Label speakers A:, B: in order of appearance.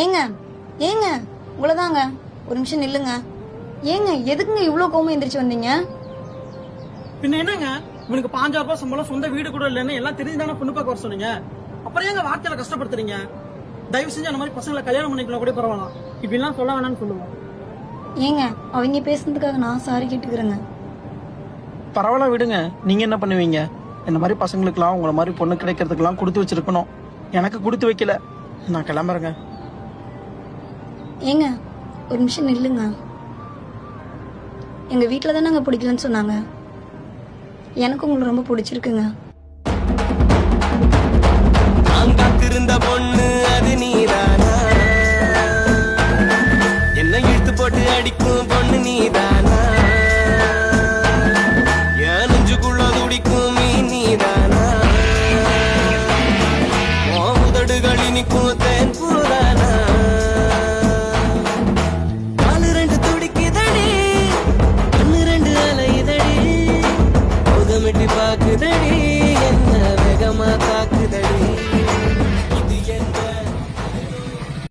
A: ஏங்க ஏங்க உங்களதாங்க. ஒரு நிமிஷம் நில்லுங்க. ஏங்க எதுக்குங்க இவ்வளவு கோவமா எந்திரிச்சு வந்தீங்க?
B: பின்ன என்னங்க, இவனுக்கு 5000 ரூபாய் சம்பளம், சொந்த வீடு கூட இல்லன்னு எல்லாம் தெரிஞ்சுதானே பொண்ணு பார்க்க வர சொன்னீங்க. அப்புறம் ஏங்க வார்த்தையில கஷ்டப்படுத்துறீங்க? தயவு செஞ்சு அந்த மாதிரி பசங்களை கல்யாணம் பண்ணிக்கலாம் கூட பரவாயில்ல, இப்படி எல்லாம் சொல்ல வேணாம்னு சொல்லுவோம்.
A: ஏங்க அவங்க பேசுனதுக்காக நான் சாரி கேட்டுக்கிறேங்க.
C: பரவாயில்ல விடுங்க. நீங்க என்ன பண்ணுவீங்க? இந்த மாதிரி பசங்களுக்குலாம் உங்களை மாதிரி பொண்ணு கிடைக்கிறதுக்கெல்லாம் கொடுத்து வச்சிருக்கணும். எனக்கு கொடுத்து வைக்கல. நான் கிளம்புறேங்க.
A: ஏங்க ஒரு நிமிஷம் நில்லுங்க. எங்க வீட்டுல தான் நாங்க பிடிக்கலன்னு சொன்னாங்க. எனக்கு உங்களுக்கு ரொம்ப பிடிச்சிருக்குங்க.
D: நான் காத்திருந்த பொண்ணு அது நீ